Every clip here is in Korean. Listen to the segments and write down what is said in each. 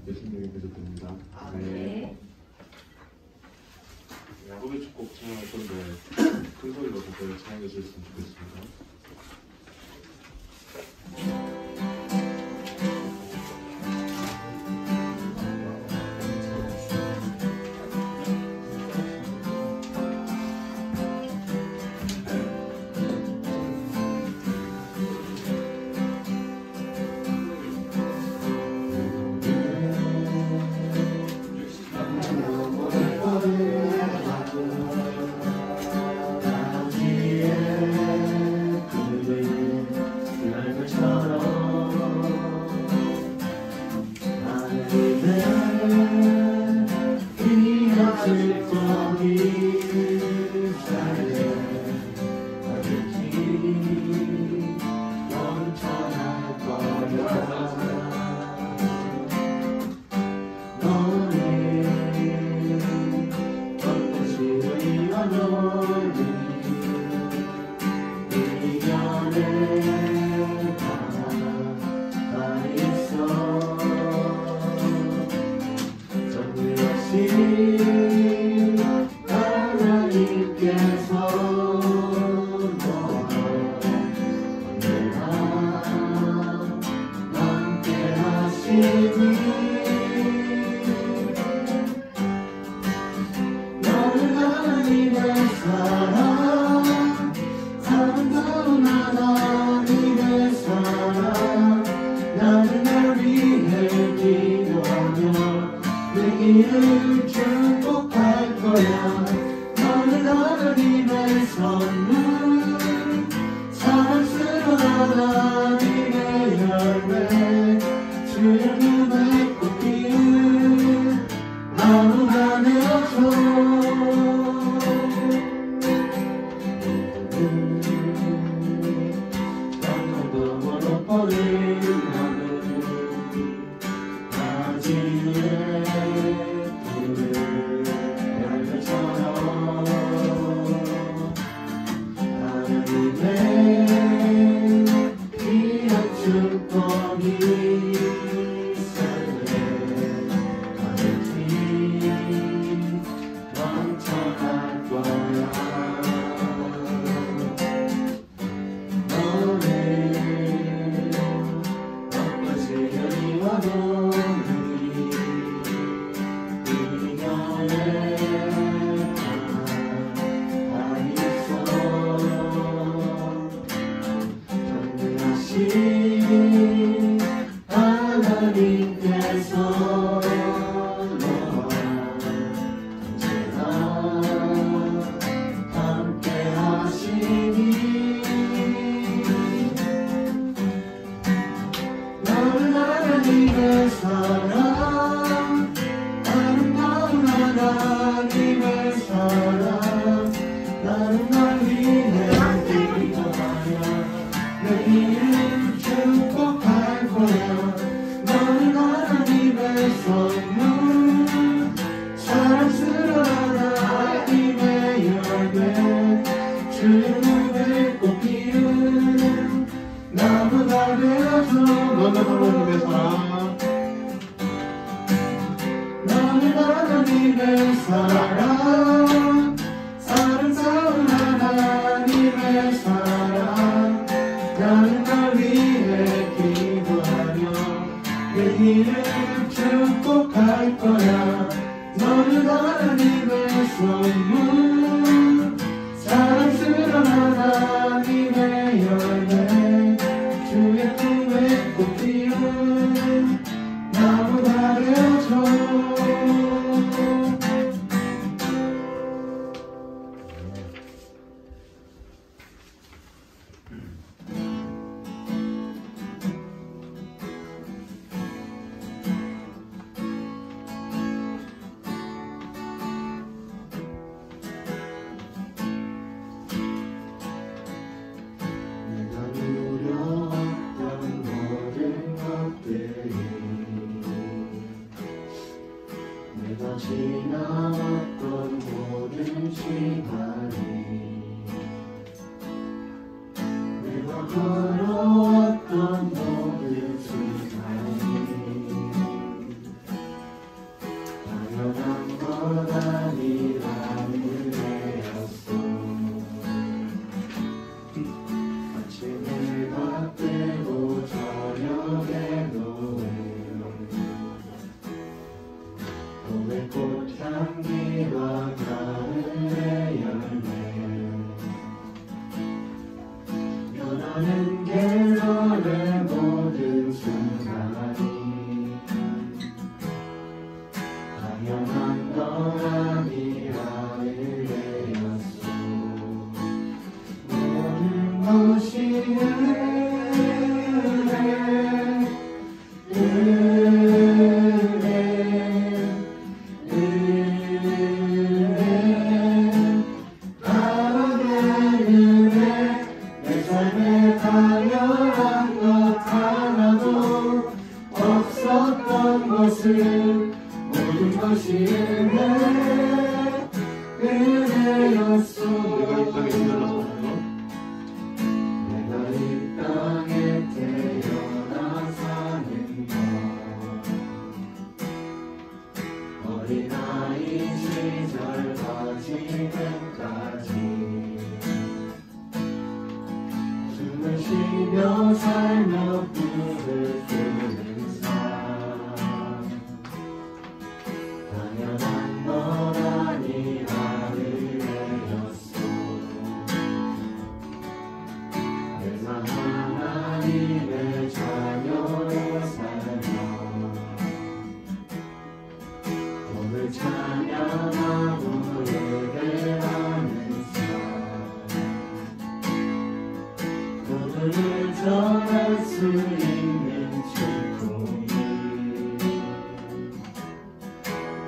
예수님이 계셨습니다. 네. 야곱의 축복 찬양할 건데 큰 소리로 다들 찬양해 주셨으면 좋겠습니다. 지나왔던 모든 시간이 내가 걸어왔던 모든 시간이 모든 것이 은혜였소. 내가 이 땅에 태어나 사는 것, 어린아이 시절과 지금까지 숨을 쉬며 살며 꿈을 꾸는 삶, 당연한 건 아니라 은혜였소. 내가 하나님의 자녀로 살며 오늘 찬양하고 예배하는 삶, 오늘을 전할 수 있는 축복이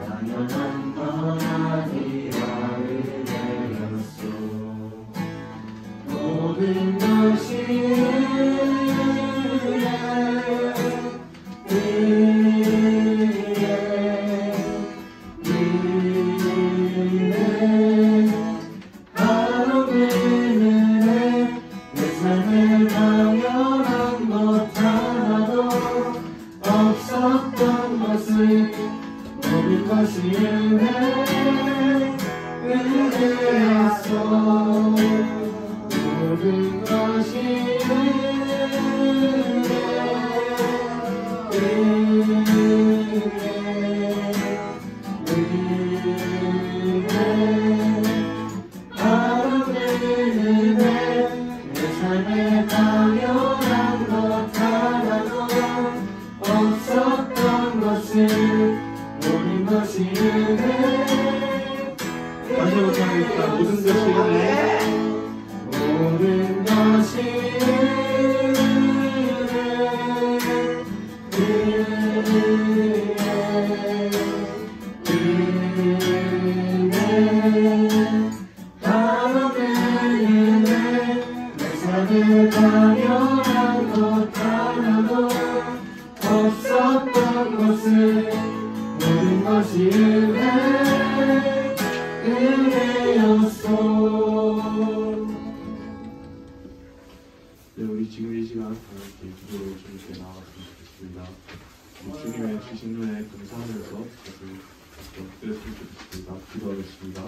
당연한 건 아니라 은혜였소. 모든 것이 다시 한번唱모든 것이 은혜. 모든 것이 당연한 것 하나도 없었던 것을 모든 것이 은혜였소. 네, 우리 지금 이 시간 함께 기도로 주님께 나아갔으면 좋겠습니다. 주님의 주신 은혜에 감사하면서 기도했으면 좋겠습니다. 기도하겠습니다.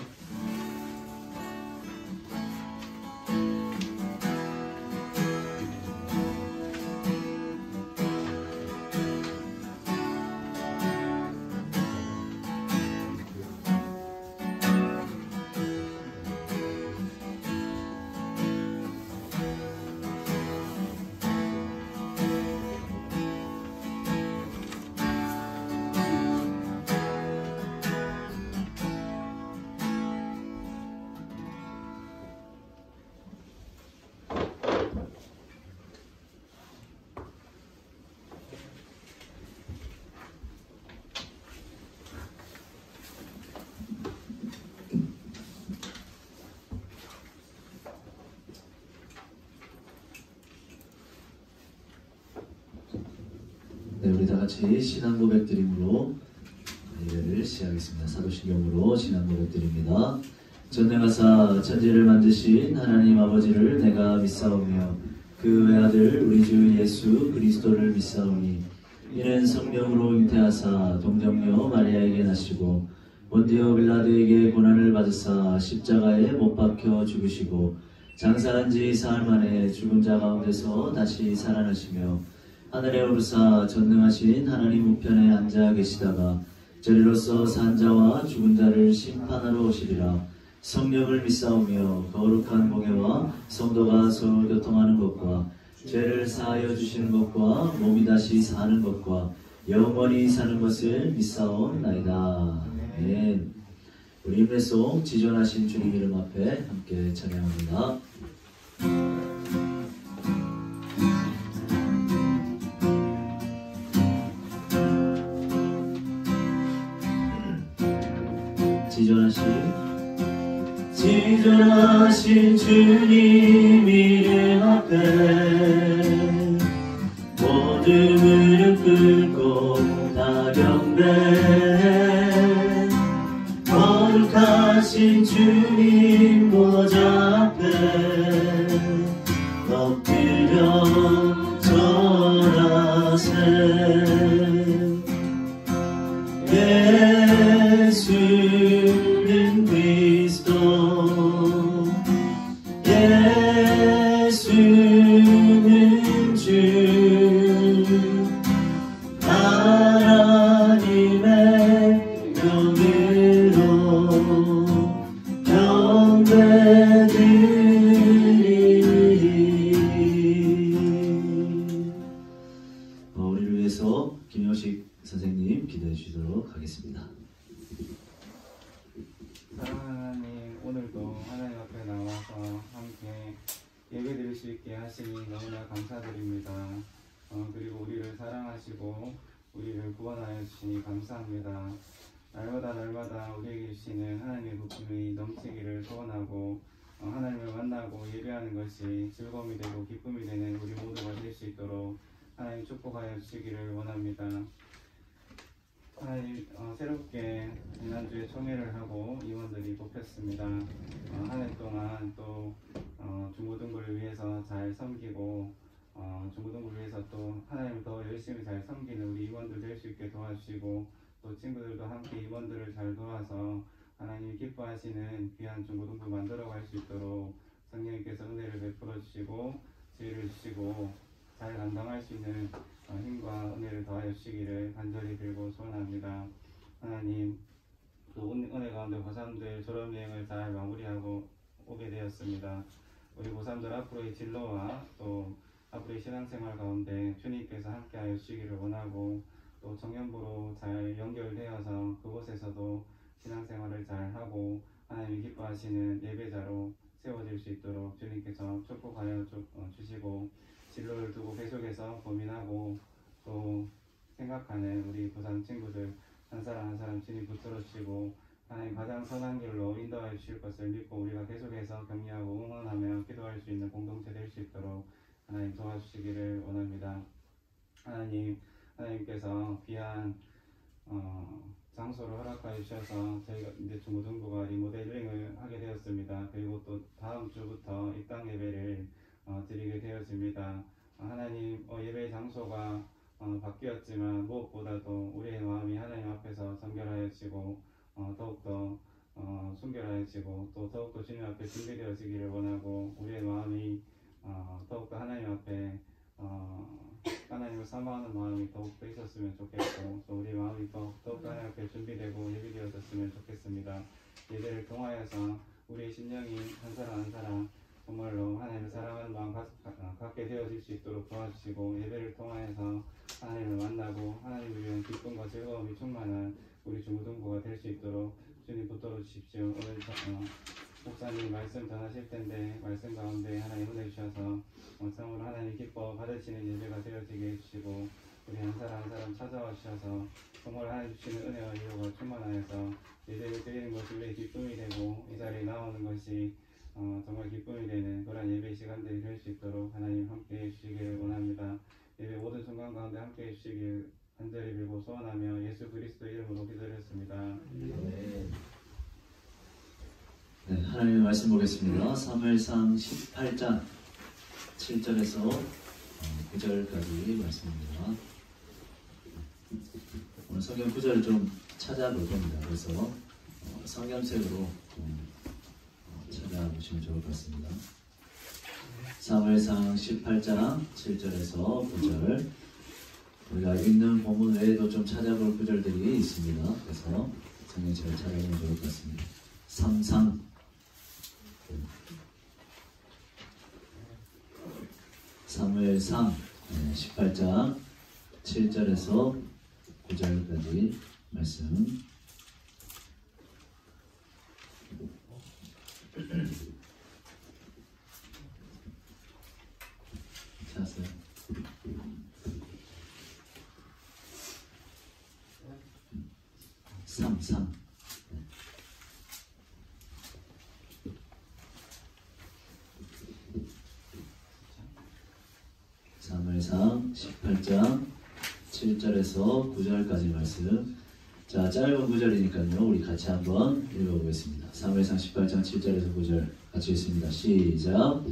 네, 우리 다 같이 신앙 고백 드림으로 예배를 시작하겠습니다. 사도신경으로 신앙 고백 드립니다. 전능하사 천지를 만드신 하나님 아버지를 내가 믿사오며 그 외아들 우리 주 예수 그리스도를 믿사오니 이는 성령으로 잉태하사 동정녀 마리아에게 나시고 본디오 빌라도에게 고난을 받으사 십자가에 못 박혀 죽으시고 장사한 지 사흘 만에 죽은 자 가운데서 다시 살아나시며 하늘에 오르사 전능하신 하나님 우편에 앉아 계시다가 저리로서 산 자와 죽은 자를 심판하러 오시리라. 성령을 믿사오며 거룩한 공예와 성도가 서로 교통하는 것과 죄를 사하여 주시는 것과 몸이 다시 사는 것과 영원히 사는 것을 믿사옵나이다. 아멘. 우리 임례송 지존하신 주님 이름 앞에 함께 찬양합니다. 지존하신 주님 이름 앞에 모든 무릎 꿇고 다 경배해 거룩하신 주님 보좌 앞에 엎드려 절하세 예수는 그리스도 예수는 주 하나님의 명으로 경배드리리. 우리를 위해서 김영식 선생님 기도해 주시도록 하겠습니다. 사랑하는 하나님, 오늘도 하나님 앞에 나와서 함께 예배드릴 수 있게 하시니 너무나 감사드립니다. 그리고 우리를 사랑하시고 우리를 구원하여 주시니 감사합니다. 날마다 우리에게 주시는 하나님의 부품이 넘치기를 소원하고 하나님을 만나고 예배하는 것이 즐거움이 되고 기쁨이 되는 우리 모두가 될 수 있도록 하나님 축복하여 주시기를 원합니다. 하나님, 새롭게 지난주에 총회를 하고 임원들이 뽑혔습니다. 한 해 동안 또 중고등부를 위해서 잘 섬기고 중고등부를 위해서 또 하나님을 더 열심히 잘 섬기는 우리 임원들 될 수 있게 도와주시고 또 친구들도 함께 임원들을 잘 도와서 하나님이 기뻐하시는 귀한 중고등부 만들어갈 수 있도록 성령님께서 은혜를 베풀어 주시고 지혜를 주시고 잘 감당할 수 있는 힘과 은혜를 더하여 주시기를 간절히 빌고 소원합니다. 하나님, 그 은혜 가운데 고3들 졸업여행을 잘 마무리하고 오게 되었습니다. 우리 고3들 앞으로의 진로와 또 앞으로의 신앙생활 가운데 주님께서 함께하여 주시기를 원하고 또 청년부로 잘 연결되어서 그곳에서도 신앙생활을 잘 하고 하나님이 기뻐하시는 예배자로 세워질 수 있도록 주님께서 축복하여 주시고 진로를 두고 계속해서 고민하고 또 생각하는 우리 고3 친구들 한 사람 한 사람 주님 붙들어 주시고 하나님 가장 선한 길로 인도하여 주실 것을 믿고 우리가 계속해서 격려하고 응원하며 기도할 수 있는 공동체 될 수 있도록 하나님 도와주시기를 원합니다. 하나님께서 귀한 장소를 허락하여 주셔서 저희가 이제 중고등부가 리모델링을 하게 되었습니다. 그리고 또 다음 주부터 입당 예배를 드리게 되었습니다. 하나님, 예배 장소가 바뀌었지만 무엇보다도 우리의 마음이 하나님 앞에서 정결하여지고 더욱더 순결하여지고 또 더욱더 주님 앞에 준비되어지기를 원하고 우리의 마음이 더욱더 하나님 앞에 하나님을 사모하는 마음이 더욱더 있었으면 좋겠고 또 우리 마음이 더욱더 하나님 앞에 준비되고 예비되어졌으면 좋겠습니다. 예배를 통하여서 우리의 심령이 한 사람 한 사람 정말로 하나님을 사랑하는 마음 갖게 되어질 수 있도록 도와주시고 예배를 통하여서 하나님을 만나고 하나님을 위한 기쁨과 즐거움이 충만한 우리 중고등부가 될 수 있도록 주님 붙들어 주십시오. 오늘 목사님 말씀 전하실 텐데 말씀 가운데 하나님 은혜 주셔서 참으로 하나님 기뻐 받으시는 예배가 되어지게 해주시고 우리 한 사람 한 사람 찾아와 주셔서 정말 하나님 주시는 은혜와 위로가 충만하여서 예배를 드리는 것이 우리의 기쁨이 되고 이 자리에 나오는 것이 정말 기쁨이 되는 그런 예배 시간들이 될 수 있도록 하나님 함께 해주시기를 원합니다. 예배 모든 순간 가운데 함께 해주시길 간절히 빌고 소원하며 예수 그리스도 이름으로 기도드렸습니다. 네, 하나님의 말씀 보겠습니다. 사무엘상 18장 7절에서 9절까지 말씀입니다. 오늘 성경 구절을 좀 찾아볼 겁니다. 그래서 성경책으로 좀 찾아보시면 좋을 것 같습니다. 사무엘상 18장 7절에서 9절 우리가 읽는 본문 외에도 좀 찾아볼 구절들이 있습니다. 그래서 성경책을 찾아보면 좋을 것 같습니다. 삼상 사무엘상 18장 7절에서 9절까지 말씀 찾았어요? 삼상 사무엘상 18장 7절에서 7절에서 9절까지 말씀. 자, 짧은 구절이니까요. 우리 같이 한번 읽어보겠습니다. 사무엘상 18장 7절에서 9절 같이 읽습니다. 시작.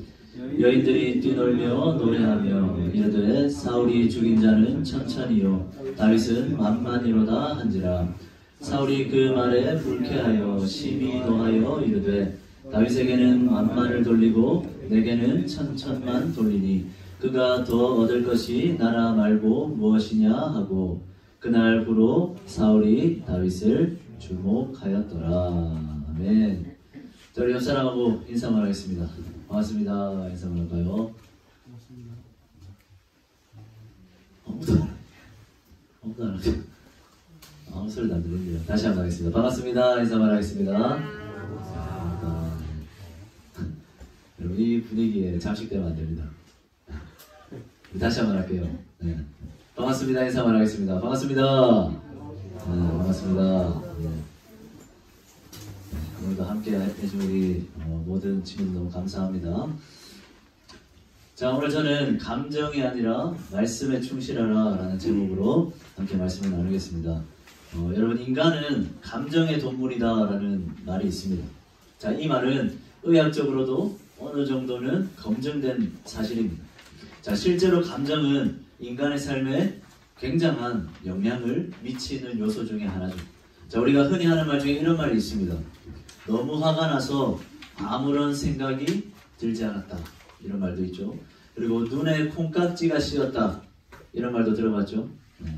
여인들이 뛰놀며 노래하며 이르되 사울이 죽인 자는 천천히요 다윗은 만만히로다 한지라. 사울이 그 말에 불쾌하여 심히 노하여 이르되 다윗에게는 만만을 돌리고 내게는 천천만 돌리니 그가 더 얻을 것이 나라 말고 무엇이냐 하고 그날부로 사울이 다윗을 주목하였더라. 아멘. 자, 우리 옆사람하고 인사만 하겠습니다. 반갑습니다. 인사만 할까요? 아무도 안 하죠. 아무 소리도 안 들리네요. 다시 한번 하겠습니다. 반갑습니다. 인사만 하겠습니다. 반갑습니다. 여러분, 이 분위기에 잠식되면 안 됩니다. 다시 한번 할게요. 네. 반갑습니다. 인사만 하겠습니다. 반갑습니다. 네, 반갑습니다. 네. 오늘도 함께 해준 우리 모든 친구들 너무 감사합니다. 자, 오늘 저는 감정이 아니라 말씀에 충실하라 라는 제목으로 함께 말씀을 나누겠습니다. 여러분, 인간은 감정의 동물이다 라는 말이 있습니다. 자, 이 말은 의학적으로도 어느 정도는 검증된 사실입니다. 자, 실제로 감정은 인간의 삶에 굉장한 영향을 미치는 요소 중에 하나죠. 자, 우리가 흔히 하는 말 중에 이런 말이 있습니다. 너무 화가 나서 아무런 생각이 들지 않았다. 이런 말도 있죠. 그리고 눈에 콩깍지가 씌었다. 이런 말도 들어봤죠. 네.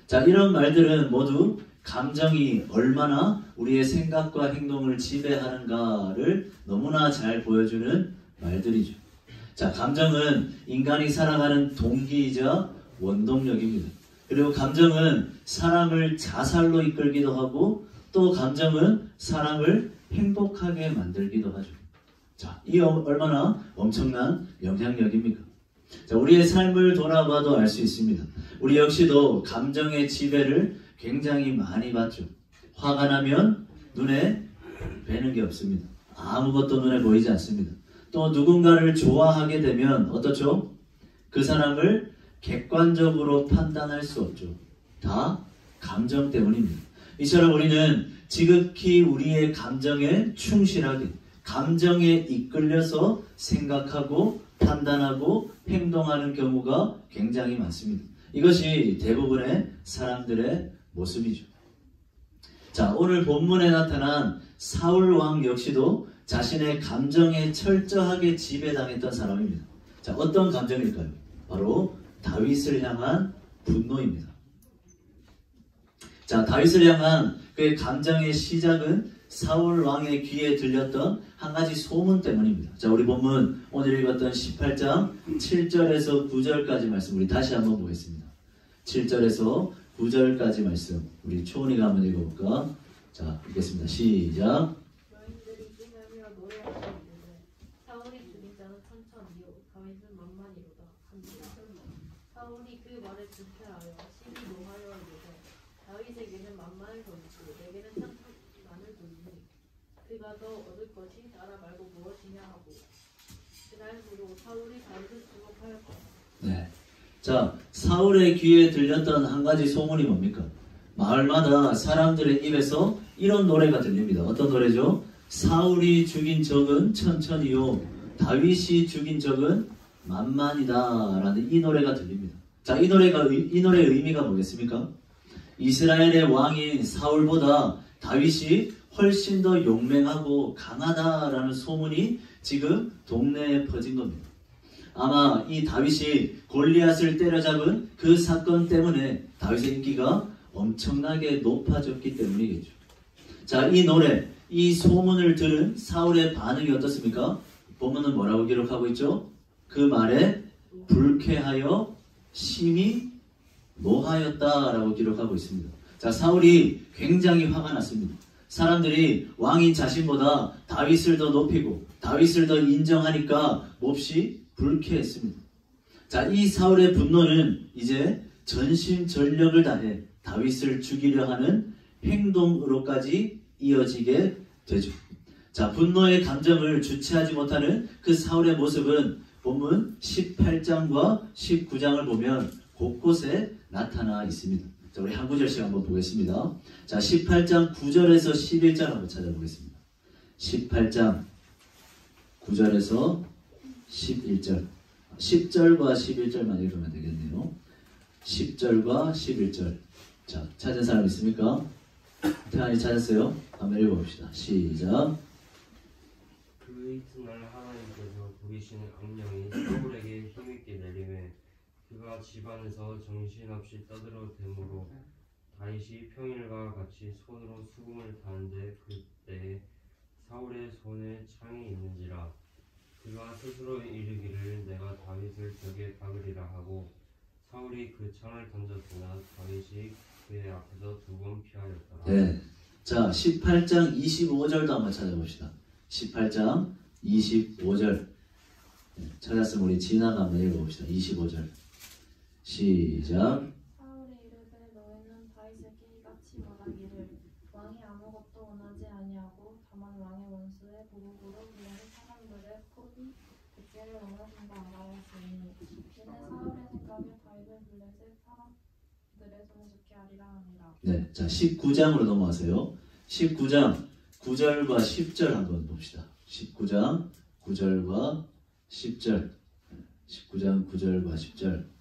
자, 이런 말들은 모두 감정이 얼마나 우리의 생각과 행동을 지배하는가를 너무나 잘 보여주는 말들이죠. 자, 감정은 인간이 살아가는 동기이자 원동력입니다. 그리고 감정은 사람을 자살로 이끌기도 하고 또 감정은 사람을 행복하게 만들기도 하죠. 자, 이 얼마나 엄청난 영향력입니까? 자, 우리의 삶을 돌아봐도 알 수 있습니다. 우리 역시도 감정의 지배를 굉장히 많이 받죠. 화가 나면 눈에 뵈는 게 없습니다. 아무것도 눈에 보이지 않습니다. 또 누군가를 좋아하게 되면 어떻죠? 그 사람을 객관적으로 판단할 수 없죠. 다 감정 때문입니다. 이처럼 우리는 지극히 우리의 감정에 충실하게 감정에 이끌려서 생각하고 판단하고 행동하는 경우가 굉장히 많습니다. 이것이 대부분의 사람들의 모습이죠. 자, 오늘 본문에 나타난 사울 왕 역시도 자신의 감정에 철저하게 지배당했던 사람입니다. 자, 어떤 감정일까요? 바로 다윗을 향한 분노입니다. 자, 다윗을 향한 그의 감정의 시작은 사울 왕의 귀에 들렸던 한 가지 소문 때문입니다. 자, 우리 본문 오늘 읽었던 18장 7절에서 9절까지 말씀 우리 다시 한번 보겠습니다. 7절에서 9절까지 말씀 우리 초은이가 한번 읽어볼까? 자, 읽겠습니다. 시작. 여인들이 뛰놀며 노래하고 이르되 사울이 죽인 자는 천천히요 다윗은 만만히로다 한지라. 사울이 그 말에 불쾌하여 심히 노하여 이르되 다윗에게는 만만을 돌리고 내게는 천천만을 돌리니 그가 더 얻을 것이 나라 말고 무엇이냐 하고 그날부로 사울이 다윗을 주목하였더라. 네. 자, 사울의 귀에 들렸던 한 가지 소문이 뭡니까? 마을마다 사람들의 입에서 이런 노래가 들립니다. 어떤 노래죠? 사울이 죽인 적은 천천히요 다윗이 죽인 적은 만만이다 라는 이 노래가 들립니다. 자, 이 노래의 의미가 뭐겠습니까? 이스라엘의 왕인 사울보다 다윗이 훨씬 더 용맹하고 강하다라는 소문이 지금 동네에 퍼진 겁니다. 아마 이 다윗이 골리앗을 때려잡은 그 사건 때문에 다윗의 인기가 엄청나게 높아졌기 때문이겠죠. 자, 이 노래, 이 소문을 들은 사울의 반응이 어떻습니까? 본문은 뭐라고 기록하고 있죠? 그 말에 불쾌하여 심히 노하였다라고 기록하고 있습니다. 자, 사울이 굉장히 화가 났습니다. 사람들이 왕인 자신보다 다윗을 더 높이고 다윗을 더 인정하니까 몹시 불쾌했습니다. 자, 이 사울의 분노는 이제 전심전력을 다해 다윗을 죽이려 하는 행동으로까지 이어지게 되죠. 자, 분노의 감정을 주체하지 못하는 그 사울의 모습은 본문 18장과 19장을 보면 곳곳에 나타나 있습니다. 자, 우리 한 구절씩 한번 보겠습니다. 자, 18장 9절에서 11절 한번 찾아보겠습니다. 18장 9절에서 11절. 10절과 11절만 읽으면 되겠네요. 10절과 11절. 자, 찾은 사람 있습니까? 태환이 찾았어요? 한번 읽어봅시다. 시작. 그 이튿날 하나님께서 부리신 악령이 사울에게 힘있게 내리매 그가 집안에서 정신없이 떠들어대므로 다윗이 평일과 같이 손으로 수금을 타는데 그때 사울의 손에 창이 있는지라 그가 스스로 이르기를 내가 다윗을 벽에 박으리라 하고 사울이 그 창을 던졌으나 다윗이 그의 앞에서 2번 피하였더라. 네. 자, 18장 25절도 한번 찾아봅시다. 18장 25절. 네, 찾았으면 우리 진아가 한번 읽어봅시다. 25절. 시작. 사울이 이르되 너희는 다윗에게 이같이 말하기를 왕이 아무것도 원하지 아니하고 다만 왕의 원수의 보복으로 그의 사람들의 큰 백제를 원하신다 알아야 했으니 이는 사울의 생각에 다윗을 블레셋 사람들의 손에 죽게 하리라 하니라. 네. 자, 19장으로 넘어가세요. 19장 9절과 10절 한번 봅시다. 19장 9절과 10절. 19장 9절과 10절.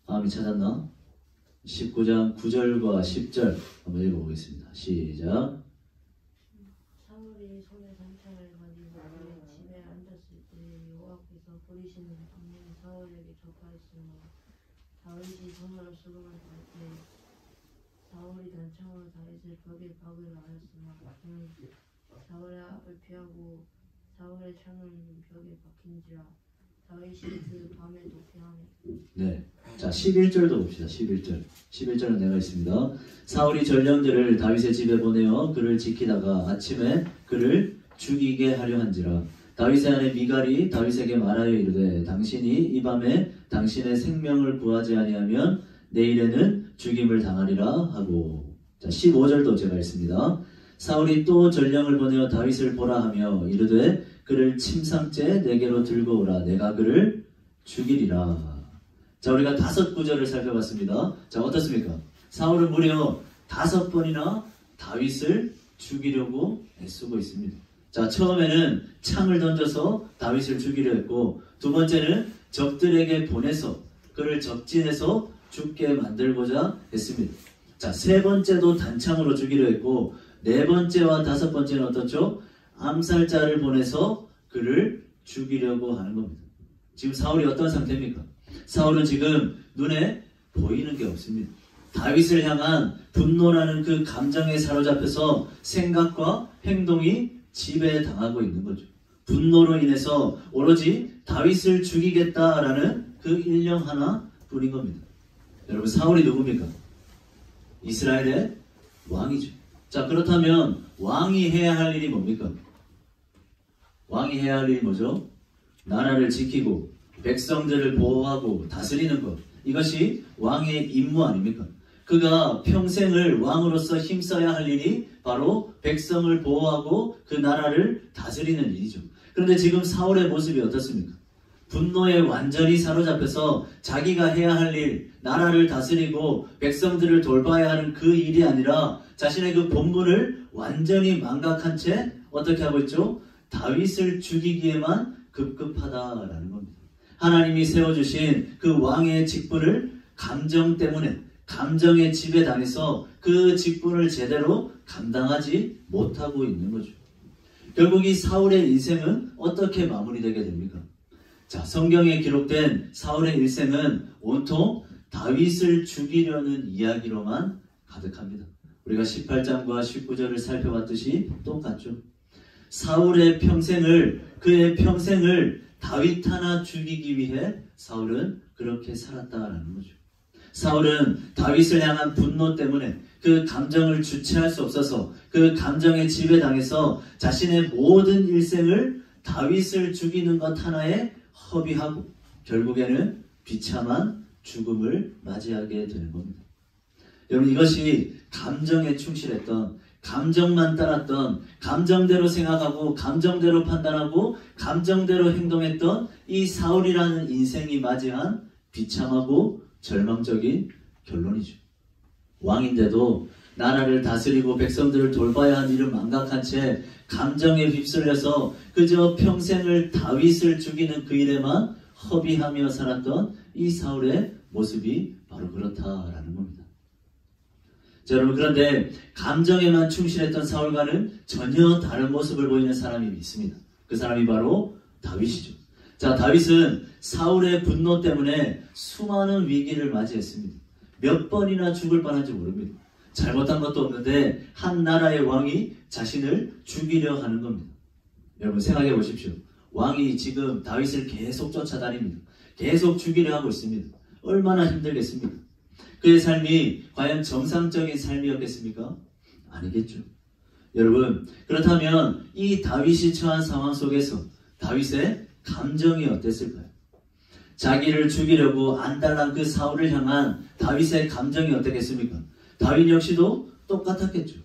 마음이 찾았나? 19장 9절과 10절 한번 읽어보겠습니다. 시작. 사울이 손에 단창을 가지고 그의 집에 앉았을 때 여호와께서 부리시는 악령이 사울에게 접하였으며 다윗이 손으로 수금을 탈 때 사울이 단창으로 다윗을 벽에 박으려 하였으나 그는 사울의 앞을 피하고 사울의 창은 벽에 박힌지라 다윗이 그 밤에도 피하네. 네. 자, 11절도 봅시다. 11절. 11절은 내가 있습니다. 사울이 전령들을 다윗의 집에 보내어 그를 지키다가 아침에 그를 죽이게 하려 한지라. 다윗의 아내 미갈이 다윗에게 말하여 이르되 당신이 이 밤에 당신의 생명을 구하지 아니하면 내일에는 죽임을 당하리라 하고. 자, 15절도 제가 있습니다. 사울이 또 전령을 보내어 다윗을 보라 하며 이르되 그를 침상째 내게로 들고 오라. 내가 그를 죽이리라. 자, 우리가 5구절을 살펴봤습니다. 자, 어떻습니까? 사울은 무려 5번이나 다윗을 죽이려고 애쓰고 있습니다. 자, 처음에는 창을 던져서 다윗을 죽이려 했고, 두 번째는 적들에게 보내서 그를 적진해서 죽게 만들고자 했습니다. 자, 세 번째도 단창으로 죽이려 했고, 네 번째와 5번째는 어떻죠? 암살자를 보내서 그를 죽이려고 하는 겁니다. 지금 사울이 어떤 상태입니까? 사울은 지금 눈에 보이는 게 없습니다. 다윗을 향한 분노라는 그 감정에 사로잡혀서 생각과 행동이 지배당하고 있는 거죠. 분노로 인해서 오로지 다윗을 죽이겠다라는 그 일념 하나 뿐인 겁니다. 여러분, 사울이 누굽니까? 이스라엘의 왕이죠. 자, 그렇다면 왕이 해야 할 일이 뭡니까? 왕이 해야 할 일이 뭐죠? 나라를 지키고 백성들을 보호하고 다스리는 것. 이것이 왕의 임무 아닙니까? 그가 평생을 왕으로서 힘써야 할 일이 바로 백성을 보호하고 그 나라를 다스리는 일이죠. 그런데 지금 사울의 모습이 어떻습니까? 분노에 완전히 사로잡혀서 자기가 해야 할 일, 나라를 다스리고 백성들을 돌봐야 하는 그 일이 아니라 자신의 그 본분을 완전히 망각한 채 어떻게 하고 있죠? 다윗을 죽이기에만 급급하다라는 겁니다. 하나님이 세워주신 그 왕의 직분을 감정 때문에, 감정에 지배당해서 그 직분을 제대로 감당하지 못하고 있는 거죠. 결국 이 사울의 인생은 어떻게 마무리되게 됩니까? 자, 성경에 기록된 사울의 일생은 온통 다윗을 죽이려는 이야기로만 가득합니다. 우리가 18장과 19절을 살펴봤듯이 똑같죠. 사울의 평생을, 그의 평생을 다윗 하나 죽이기 위해 사울은 그렇게 살았다라는 거죠. 사울은 다윗을 향한 분노 때문에 그 감정을 주체할 수 없어서 그 감정에 지배당해서 자신의 모든 일생을 다윗을 죽이는 것 하나에 허비하고 결국에는 비참한 죽음을 맞이하게 되는 겁니다. 여러분, 이것이 감정에 충실했던, 감정만 따랐던, 감정대로 생각하고 감정대로 판단하고 감정대로 행동했던 이 사울이라는 인생이 맞이한 비참하고 절망적인 결론이죠. 왕인데도 나라를 다스리고 백성들을 돌봐야 한 일을 망각한 채 감정에 휩쓸려서 그저 평생을 다윗을 죽이는 그 일에만 허비하며 살았던 이 사울의 모습이 바로 그렇다라는 겁니다. 자, 여러분, 그런데 감정에만 충실했던 사울과는 전혀 다른 모습을 보이는 사람이 있습니다. 그 사람이 바로 다윗이죠. 자, 다윗은 사울의 분노 때문에 수많은 위기를 맞이했습니다. 몇 번이나 죽을 뻔한지 모릅니다. 잘못한 것도 없는데 한 나라의 왕이 자신을 죽이려 하는 겁니다. 여러분 생각해 보십시오. 왕이 지금 다윗을 계속 쫓아다닙니다. 계속 죽이려 하고 있습니다. 얼마나 힘들겠습니까? 그의 삶이 과연 정상적인 삶이었겠습니까? 아니겠죠. 여러분, 그렇다면 이 다윗이 처한 상황 속에서 다윗의 감정이 어땠을까요? 자기를 죽이려고 안달난 그 사울을 향한 다윗의 감정이 어땠겠습니까? 다윗 역시도 똑같았겠죠.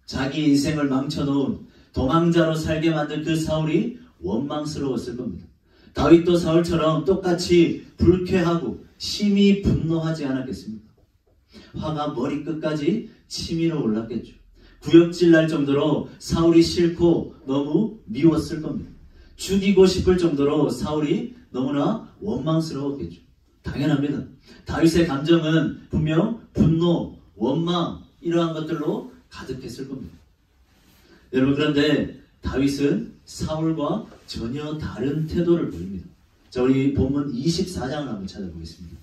자기 인생을 망쳐놓은 도망자로 살게 만든 그 사울이 원망스러웠을 겁니다. 다윗도 사울처럼 똑같이 불쾌하고 심히 분노하지 않았겠습니까? 화가 머리끝까지 치밀어 올랐겠죠. 구역질 날 정도로 사울이 싫고 너무 미웠을 겁니다. 죽이고 싶을 정도로 사울이 너무나 원망스러웠겠죠. 당연합니다. 다윗의 감정은 분명 분노, 원망 이러한 것들로 가득했을 겁니다. 여러분, 그런데 다윗은 사울과 전혀 다른 태도를 보입니다. 자, 우리 본문 24장을 한번 찾아보겠습니다.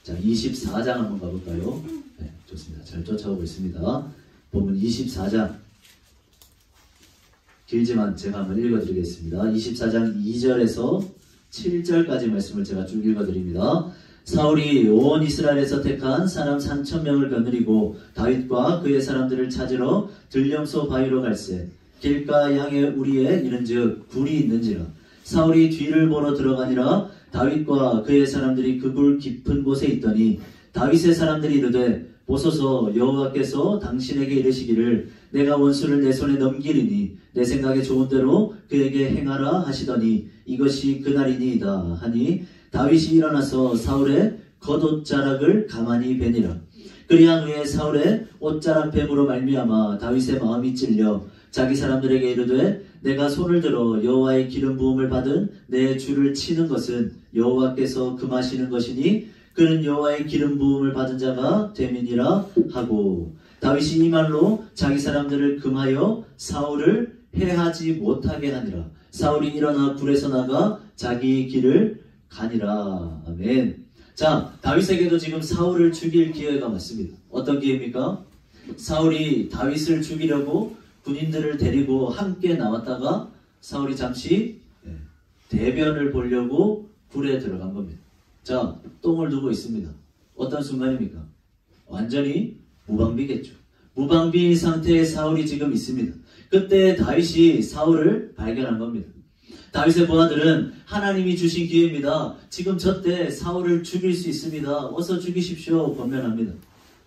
자, 24장 한번 가볼까요? 네, 좋습니다. 잘 쫓아오고 있습니다. 본문 24장. 길지만 제가 한번 읽어드리겠습니다. 24장 2절에서 7절까지 말씀을 제가 쭉 읽어드립니다. 사울이 온 이스라엘에서 택한 사람 3,000명을 거느리고 다윗과 그의 사람들을 찾으러 들령소 바위로 갈새 길가 양의 우리에 이른즉 굴이 있는지라. 사울이 뒤를 보러 들어가니라. 다윗과 그의 사람들이 그 굴 깊은 곳에 있더니 다윗의 사람들이 이르되 보소서 여호와께서 당신에게 이르시기를 내가 원수를 내 손에 넘기리니 내 생각에 좋은 대로 그에게 행하라 하시더니 이것이 그날이니이다 하니 다윗이 일어나서 사울의 겉옷자락을 가만히 베니라. 그리한 후에 사울의 옷자락 뱀으로 말미암아 다윗의 마음이 찔려 자기 사람들에게 이르되 내가 손을 들어 여호와의 기름 부음을 받은 내 주를 치는 것은 여호와께서 금하시는 것이니 그는 여호와의 기름 부음을 받은 자가 됨이니라 하고 다윗이 이 말로 자기 사람들을 금하여 사울을 해하지 못하게 하니라. 사울이 일어나 굴에서 나가 자기 길을 가니라. 아멘. 자, 다윗에게도 지금 사울을 죽일 기회가 왔습니다. 어떤 기회입니까? 사울이 다윗을 죽이려고 군인들을 데리고 함께 나왔다가 사울이 잠시 대변을 보려고 굴에 들어간 겁니다. 자, 똥을 두고 있습니다. 어떤 순간입니까? 완전히 무방비겠죠. 무방비인 상태의 사울이 지금 있습니다. 그때 다윗이 사울을 발견한 겁니다. 다윗의 부하들은 하나님이 주신 기회입니다. 지금 저때 사울을 죽일 수 있습니다. 어서 죽이십시오. 권면합니다.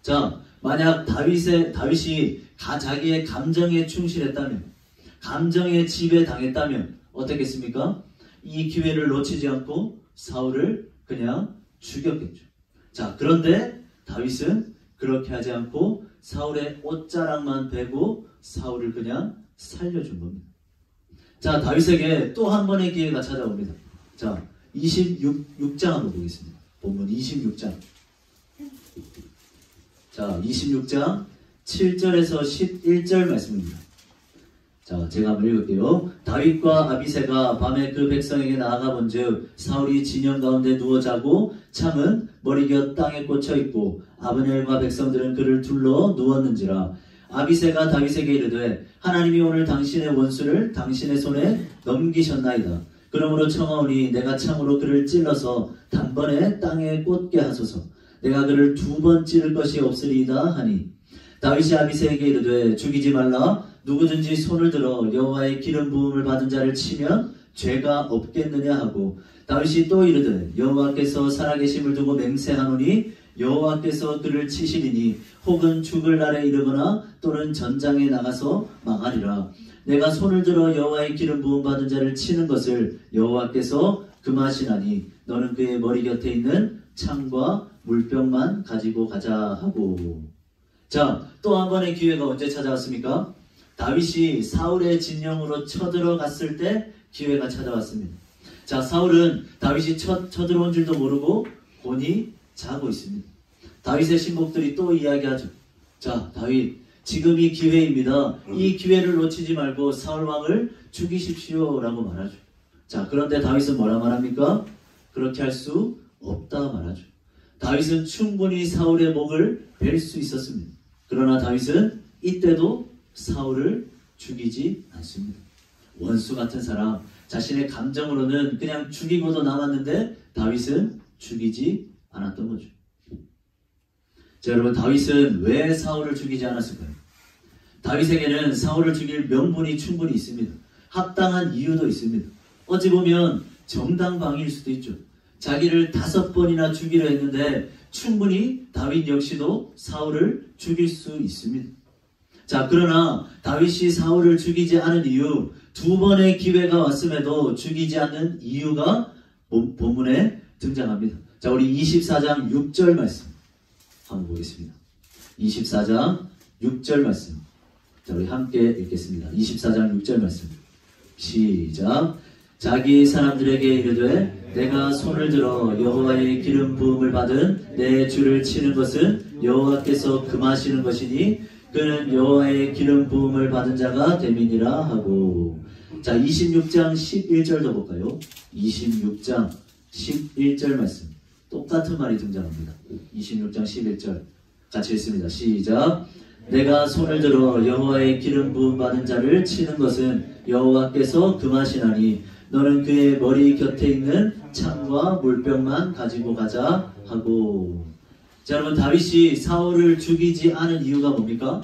자, 만약 다윗이 자기의 감정에 충실했다면, 감정에 지배당했다면 어떻겠습니까? 이 기회를 놓치지 않고 사울을 그냥 죽였겠죠. 자, 그런데 다윗은 그렇게 하지 않고 사울의 옷자락만 베고 사울을 그냥 살려준 겁니다. 자, 다윗에게 또 한 번의 기회가 찾아옵니다. 자, 26장 한번 보겠습니다. 본문 26장. 자, 26장 7절에서 11절 말씀입니다. 자, 제가 한번 읽을게요. 다윗과 아비새가 밤에 그 백성에게 나아가 본즉 사울이 진영 가운데 누워 자고 창은 머리곁 땅에 꽂혀 있고 아브넬과 백성들은 그를 둘러 누웠는지라. 아비새가 다윗에게 이르되 하나님이 오늘 당신의 원수를 당신의 손에 넘기셨나이다. 그러므로 청하오니 내가 창으로 그를 찔러서 단번에 땅에 꽂게 하소서. 내가 그를 2번 찌를 것이 없으리이다 하니 다윗이 아비새에게 이르되 죽이지 말라. 누구든지 손을 들어 여호와의 기름 부음을 받은 자를 치면 죄가 없겠느냐 하고 다윗이 또 이르되 여호와께서 살아계심을 두고 맹세하노니 여호와께서 그를 치시리니 혹은 죽을 날에 이르거나 또는 전장에 나가서 망하리라. 내가 손을 들어 여호와의 기름 부음 받은 자를 치는 것을 여호와께서 금하시나니 너는 그의 머리 곁에 있는 창과 물병만 가지고 가자 하고. 자, 또 한 번의 기회가 언제 찾아왔습니까? 다윗이 사울의 진영으로 쳐들어갔을 때 기회가 찾아왔습니다. 자, 사울은 다윗이 쳐들어온 줄도 모르고 곤히 자고 있습니다. 다윗의 신복들이 또 이야기하죠. 자, 다윗, 지금이 기회입니다. 이 기회를 놓치지 말고 사울 왕을 죽이십시오 라고 말하죠. 자, 그런데 다윗은 뭐라 말합니까? 그렇게 할 수 없다 말하죠. 다윗은 충분히 사울의 목을 벨 수 있었습니다. 그러나 다윗은 이때도 사울을 죽이지 않습니다. 원수 같은 사람, 자신의 감정으로는 그냥 죽이고도 남았는데 다윗은 죽이지 않았던 거죠. 자, 여러분, 다윗은 왜 사울을 죽이지 않았을까요? 다윗에게는 사울을 죽일 명분이 충분히 있습니다. 합당한 이유도 있습니다. 어찌 보면 정당방위일 수도 있죠. 자기를 5번이나 죽이려 했는데 충분히 다윗 역시도 사울을 죽일 수 있습니다. 자, 그러나 다윗이 사울을 죽이지 않은 이유, 2번의 기회가 왔음에도 죽이지 않는 이유가 본문에 등장합니다. 자, 우리 24장 6절 말씀 한번 보겠습니다. 24장 6절 말씀. 자, 우리 함께 읽겠습니다. 24장 6절 말씀. 시작. 자기 사람들에게 이르되 내가 손을 들어 여호와의 기름 부음을 받은 내 주를 치는 것은 여호와께서 금하시는 것이니 그는 여호와의 기름 부음을 받은 자가 됨이니라 하고. 자, 26장 11절도 볼까요? 26장 11절 말씀. 똑같은 말이 등장합니다. 26장 11절 같이 읽습니다. 시작. 내가 손을 들어 여호와의 기름 부음 받은 자를 치는 것은 여호와께서 금하시나니 너는 그의 머리 곁에 있는 창과 물병만 가지고 가자 하고. 자, 여러분, 다윗이 사울을 죽이지 않은 이유가 뭡니까?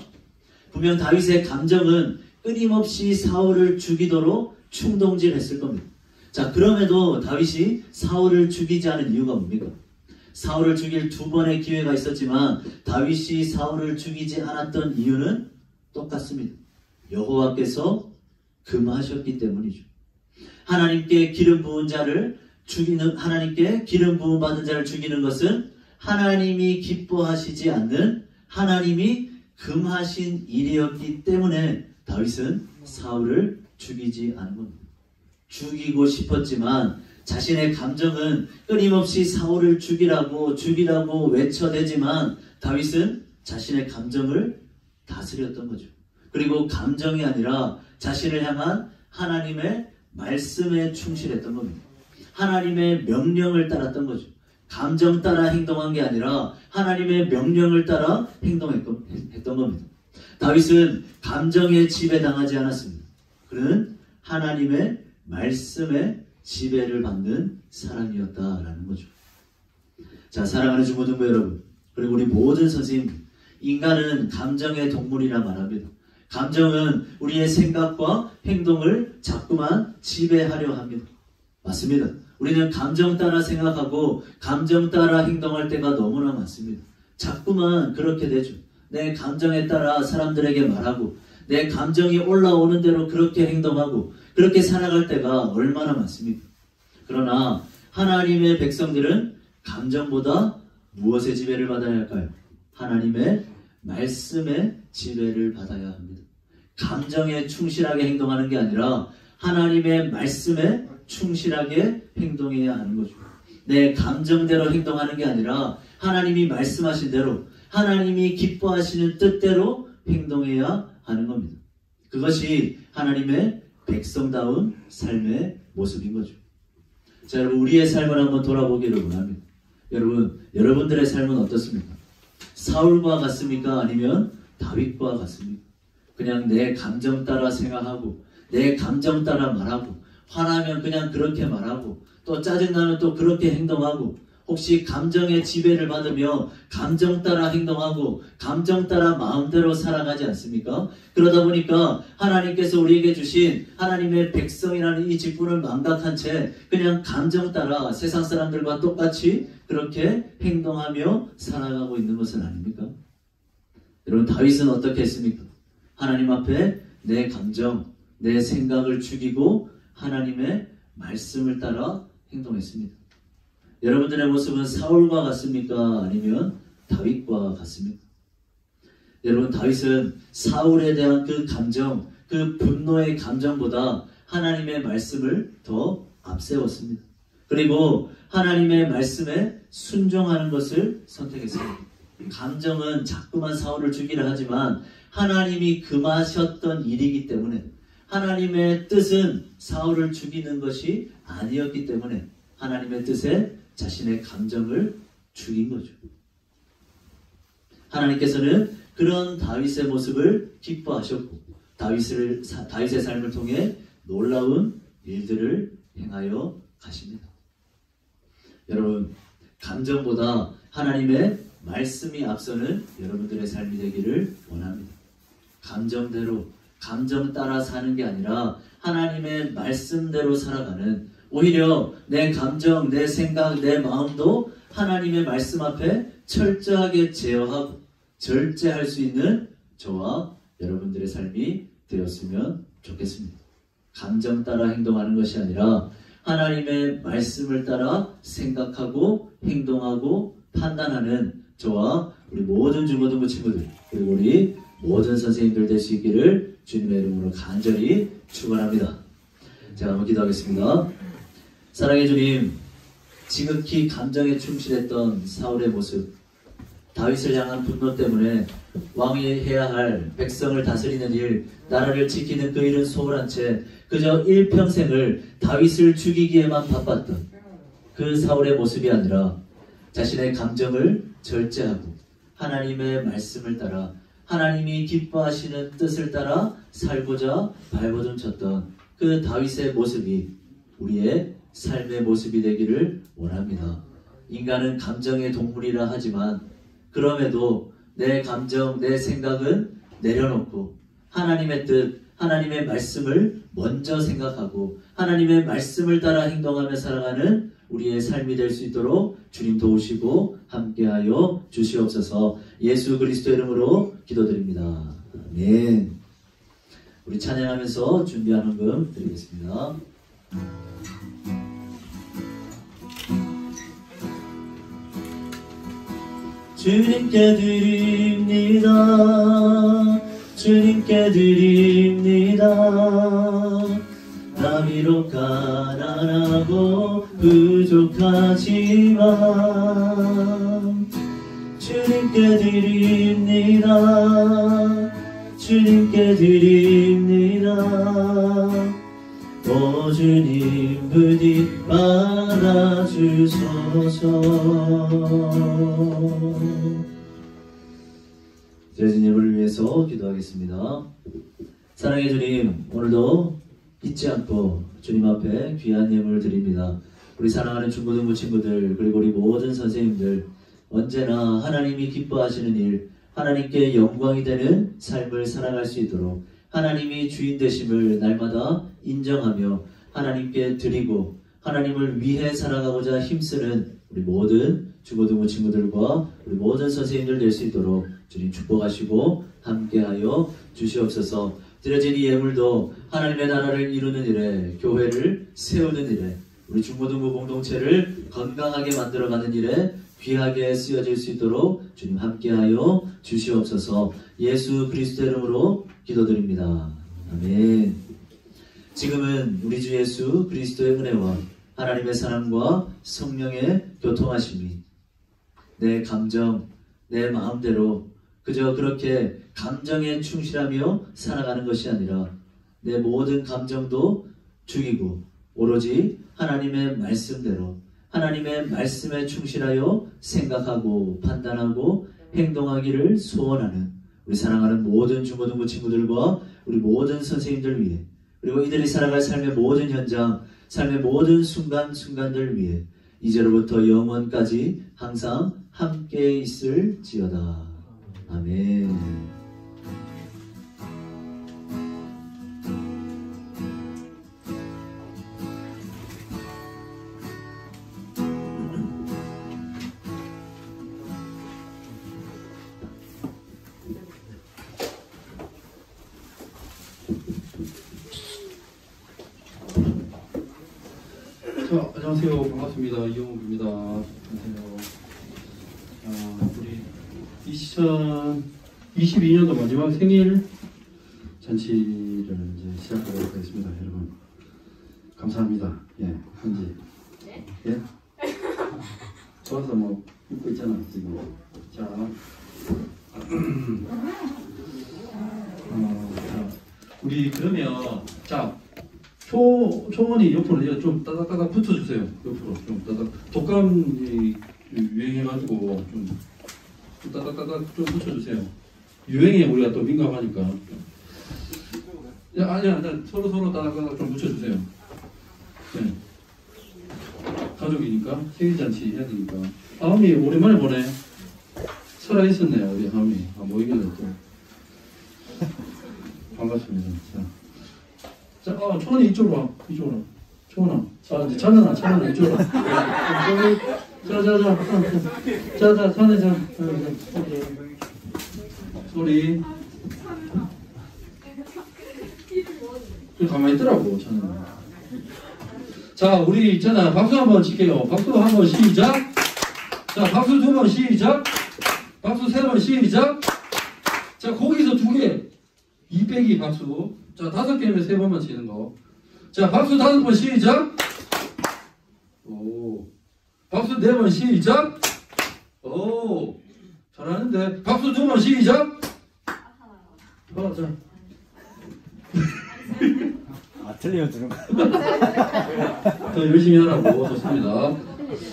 분명 다윗의 감정은 끊임없이 사울을 죽이도록 충동질했을 겁니다. 자, 그럼에도 다윗이 사울을 죽이지 않은 이유가 뭡니까? 사울을 죽일 2번의 기회가 있었지만 다윗이 사울을 죽이지 않았던 이유는 똑같습니다. 여호와께서 금하셨기 때문이죠. 하나님께 기름 부은 자를 죽이는, 하나님께 기름 부음 받은 자를 죽이는 것은 하나님이 기뻐하시지 않는, 하나님이 금하신 일이었기 때문에 다윗은 사울을 죽이지 않은 겁니다. 죽이고 싶었지만 자신의 감정은 끊임없이 사울을 죽이라고 외쳐대지만 다윗은 자신의 감정을 다스렸던 거죠. 그리고 감정이 아니라 자신을 향한 하나님의 말씀에 충실했던 겁니다. 하나님의 명령을 따랐던 거죠. 감정 따라 행동한 게 아니라 하나님의 명령을 따라 행동했던 겁니다. 다윗은 감정에 지배당하지 않았습니다. 그는 하나님의 말씀에 지배를 받는 사람이었다라는 거죠. 자, 사랑하는 중고등부 여러분, 그리고 우리 모든 선생님들, 인간은 감정의 동물이라 말합니다. 감정은 우리의 생각과 행동을 자꾸만 지배하려 합니다. 맞습니다. 우리는 감정 따라 생각하고 감정 따라 행동할 때가 너무나 많습니다. 자꾸만 그렇게 되죠. 내 감정에 따라 사람들에게 말하고 내 감정이 올라오는 대로 그렇게 행동하고 그렇게 살아갈 때가 얼마나 많습니까? 그러나 하나님의 백성들은 감정보다 무엇의 지배를 받아야 할까요? 하나님의 말씀의 지배를 받아야 합니다. 감정에 충실하게 행동하는 게 아니라 하나님의 말씀에 충실하게 행동해야 하는 거죠. 내 감정대로 행동하는 게 아니라 하나님이 말씀하신 대로 하나님이 기뻐하시는 뜻대로 행동해야 하는 겁니다. 그것이 하나님의 백성다운 삶의 모습인 거죠. 자, 여러분, 우리의 삶을 한번 돌아보기를 원합니다. 여러분, 여러분들의 삶은 어떻습니까? 사울과 같습니까? 아니면 다윗과 같습니까? 그냥 내 감정 따라 생각하고 내 감정 따라 말하고 화나면 그냥 그렇게 말하고 또 짜증나면 또 그렇게 행동하고 혹시 감정의 지배를 받으며 감정 따라 행동하고 감정 따라 마음대로 살아가지 않습니까? 그러다 보니까 하나님께서 우리에게 주신 하나님의 백성이라는 이 직분을 망각한 채 그냥 감정 따라 세상 사람들과 똑같이 그렇게 행동하며 살아가고 있는 것은 아닙니까? 여러분, 다윗은 어떻게 했습니까? 하나님 앞에 내 감정, 내 생각을 죽이고 하나님의 말씀을 따라 행동했습니다. 여러분들의 모습은 사울과 같습니까? 아니면 다윗과 같습니까? 여러분, 다윗은 사울에 대한 그 감정, 그 분노의 감정보다 하나님의 말씀을 더 앞세웠습니다. 그리고 하나님의 말씀에 순종하는 것을 선택했습니다. 감정은 자꾸만 사울을 죽이려 하지만 하나님이 금하셨던 일이기 때문에, 하나님의 뜻은 사울을 죽이는 것이 아니었기 때문에 하나님의 뜻에 자신의 감정을 죽인 거죠. 하나님께서는 그런 다윗의 모습을 기뻐하셨고 다윗의 삶을 통해 놀라운 일들을 행하여 가십니다. 여러분, 감정보다 하나님의 말씀이 앞서는 여러분들의 삶이 되기를 원합니다. 감정대로, 감정 따라 사는 게 아니라 하나님의 말씀대로 살아가는, 오히려 내 감정, 내 생각, 내 마음도 하나님의 말씀 앞에 철저하게 제어하고 절제할 수 있는 저와 여러분들의 삶이 되었으면 좋겠습니다. 감정 따라 행동하는 것이 아니라 하나님의 말씀을 따라 생각하고 행동하고 판단하는 저와 우리 모든 중고등부 친구들, 그리고 우리 모든 선생님들 될 수 있기를 주님의 이름으로 간절히 축원합니다. 제가 한번 기도하겠습니다. 사랑의 주님, 지극히 감정에 충실했던 사울의 모습, 다윗을 향한 분노 때문에 왕이 해야 할 백성을 다스리는 일, 나라를 지키는 그 일은 소홀한 채 그저 일평생을 다윗을 죽이기에만 바빴던 그 사울의 모습이 아니라 자신의 감정을 절제하고 하나님의 말씀을 따라 하나님이 기뻐하시는 뜻을 따라 살고자 발버둥 쳤던 그 다윗의 모습이 우리의 삶의 모습이 되기를 원합니다. 인간은 감정의 동물이라 하지만 그럼에도 내 감정, 내 생각은 내려놓고 하나님의 뜻, 하나님의 말씀을 먼저 생각하고 하나님의 말씀을 따라 행동하며 살아가는 우리의 삶이 될 수 있도록 주님 도우시고 함께하여 주시옵소서. 예수 그리스도 이름으로 기도드립니다. 아멘. 우리 찬양하면서 준비한 헌금 드리겠습니다. 주님께 드립니다. 주님께 드립니다. 나 비록 가난하고 부족하지만 주님께 드립니다. 주님께 드립니다. 오 주님 부디 받아주소서. 예수님을 위해서 기도하겠습니다. 사랑의 주님, 오늘도 잊지 않고 주님 앞에 귀한 예물을 드립니다. 우리 사랑하는 중고등부 친구들, 그리고 우리 모든 선생님들, 언제나 하나님이 기뻐하시는 일, 하나님께 영광이 되는 삶을 살아갈 수 있도록 하나님이 주인 되심을 날마다 인정하며 하나님께 드리고 하나님을 위해 살아가고자 힘쓰는 우리 모든 중고등부 친구들과 우리 모든 선생님들 될 수 있도록 주님 축복하시고 함께하여 주시옵소서. 드려진 이 예물도 하나님의 나라를 이루는 일에, 교회를 세우는 일에, 우리 중고등부 공동체를 건강하게 만들어가는 일에 귀하게 쓰여질 수 있도록 주님 함께하여 주시옵소서. 예수 그리스도 이름으로 기도드립니다. 아멘. 지금은 우리 주 예수 그리스도의 은혜와 하나님의 사랑과 성령의 교통하심이 내 감정, 내 마음대로 그저 그렇게 감정에 충실하며 살아가는 것이 아니라 내 모든 감정도 죽이고 오로지 하나님의 말씀대로 하나님의 말씀에 충실하여 생각하고 판단하고 행동하기를 소원하는 우리 사랑하는 모든 중고등부 친구들과 우리 모든 선생님들 위해, 그리고 이들이 살아갈 삶의 모든 현장, 삶의 모든 순간순간들 위해 이제로부터 영원까지 항상 함께 있을지어다. 아멘. 자, 안녕하세요. 반갑습니다. 이영욱입니다. 안녕하세요. 우리 2022년도 마지막 생일 잔치를 이제 시작하도록 하겠습니다. 여러분, 감사합니다. 예, 현지. 네? 예? 좋아서 뭐 입고 있잖아 지금. 자, 자, 우리 그러면 자. 초원이 옆으로 좀 따닥따닥 붙어주세요. 옆으로 좀 따닥. 독감이 유행해가지고 좀 따닥따닥 좀 붙여주세요. 유행에 우리가 또 민감하니까. 야, 아니야, 서로 따닥따닥 좀 붙여주세요. 네. 가족이니까 생일잔치 해야 되니까. 하음이 오랜만에 보네. 살아있었네요, 우리 하음이. 모이길래 또. 반갑습니다. 자, 초원이 이쪽으로 와. 이쪽으로 와. 초원아. 이제 찬원아 이쪽으로 와. 자, 찬원이 자. 소리. 가만히 있더라고, 찬원이. 자, 우리 있잖아. 박수 한번 칠게요. 박수 한번 시작. 자, 박수 2번 시작. 박수 3번 시작. 자, 거기서 2개. 2 빼기 박수. 자, 5개면 3번만 치는 거. 자, 박수 5번 시작. 오. 박수 4번 시작. 오. 잘하는데. 박수 2번 시작. 자. 틀리면 주는 거. 더 열심히 하라고. 좋습니다.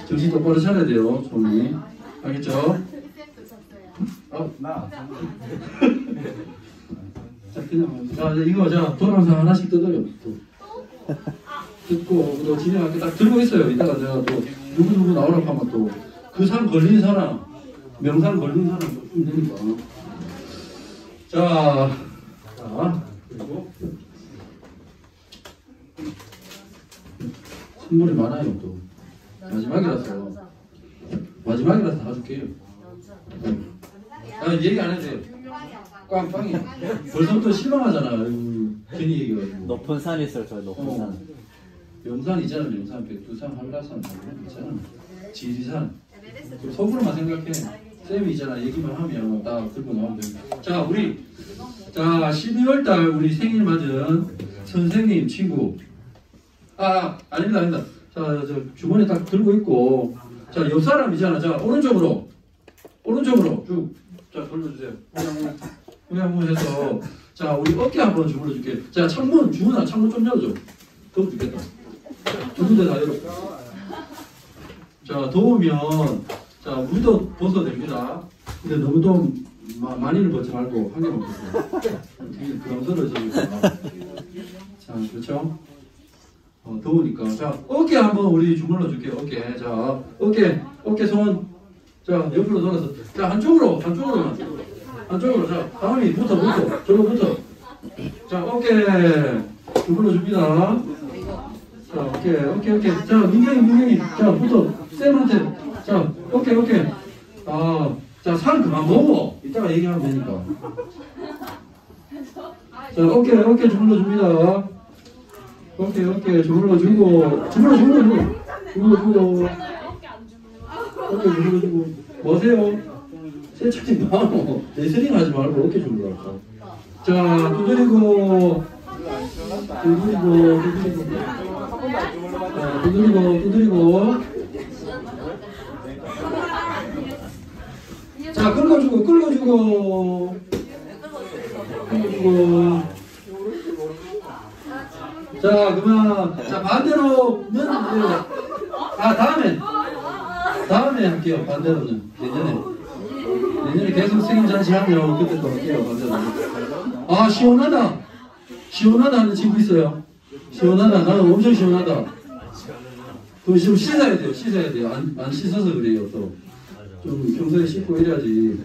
정신 똑바로 차려야 돼요, 손이. 알겠죠? 나. 자, 그냥, 이거, 동영상 하나씩 뜯어요. 또. 뜯고, 또 진행할 때 딱 들고 있어요. 이따가 제가 또, 누구 나오라고 하면 또, 그 상 걸린 사람, 명상 걸린 사람 또 주면 되니까. 자, 그리고, 선물이 많아요, 또. 마지막이라서 다 줄게요. 얘기 안 해도 돼요. 꽝빵이. 벌써부터 실망하잖아. 괜히 얘기해가지고. 높은 산이 있어요, 저 높은 산. 명산 있잖아, 명산, 백두산, 한라산, 있잖아. 지리산. 속으로만 생각해. 쌤이 있잖아, 얘기만 하면 딱 들고 나오면 됩니다. 자, 우리, 12월달 우리 생일 맞은 선생님, 친구. 아닙니다. 자, 저 주머니 딱 들고 있고. 자, 옆 사람이잖아. 자, 오른쪽으로 쭉. 자, 돌려주세요. 후양문 해서. 자, 우리 어깨 한번 주물러 줄게. 자, 주문아, 창문 좀 열어줘. 더워 죽겠다. 두 군데 다 열어. 자, 더우면, 자, 물도 벗어도 됩니다. 근데 너무 좀 많이는 벗지 말고, 한 개만 벗어요. 되게 부담스러워지니까. 자, 그렇죠? 더우니까. 자, 어깨 한번 우리 주물러 줄게요. 어깨. 자, 어깨 손. 자, 옆으로 돌아서. 자, 한쪽으로. 자, 다음이 붙어. 저로 붙어. 자, 어깨. 주물러 줍니다. 자, 어깨. 자, 민경이. 자, 붙어. 쌤한테. 자, 어깨. 자, 살 그만 먹어. 이따가 얘기하면 되니까. 자, 어깨 주물러 줍니다. 어깨 주물러 주고. 어깨 주물러 주고. 뭐세요? 세차지 마. 레슬링 하지 말고 어깨 주물러 할까. 자, 두드리고. 자, 끌어주고. 자, 그러면, 자, 반대로는, 다음에 할게요. 반대로는. 내년에 계속 생일잔치 하면 그때 또 할게요. 반대로. 시원하다 하는 친구 있어요. 시원하다. 나는 엄청 시원하다. 그거 좀 씻어야 돼요. 안 씻어서 그래요, 또. 좀 평소에 씻고 이래야지.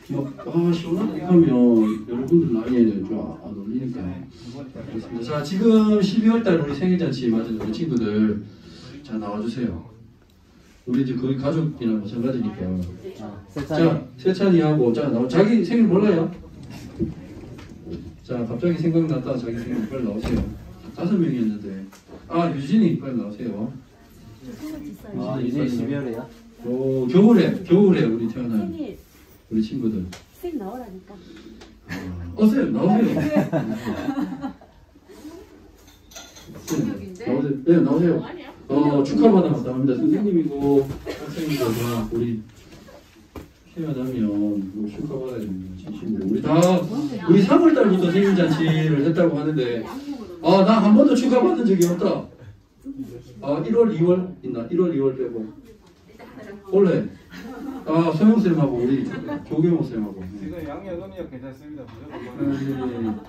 시원하다 하면 여러분들 나이에는 좀 안 어울리니까. 그렇습니다. 자, 지금 12월달 우리 생일잔치 맞은 우리 친구들, 자, 나와주세요. 우리 이제 거의 가족이랑 마찬가지니까. 자, 세찬이하고, 자기 생일 몰라요? 자, 갑자기 생각났다. 자기 생일 빨리 나오세요. 5명이었는데. 아, 유진이 빨리 나오세요. 아, 이제 12월에요? 겨울에 우리 태어난 생일 우리 친구들. 쌤 나오라니까. 쌤 나오세요. 쌤, 네, 나오세요. 축하받아 감사합니다. 선생님이고 학생이고 다 우리 태어나면 뭐 축하받아야 됩니다. 진심으로. 우리 3월 달부터 생일 잔치를 했다고 하는데 나 한 번도 축하받은 적이 없다. 1월, 2월 있나? 1월, 2월 빼고 원래 소영쌤하고 우리 조경호 쌤하고 지금 양력 음력 괜찮습니다. 무조건.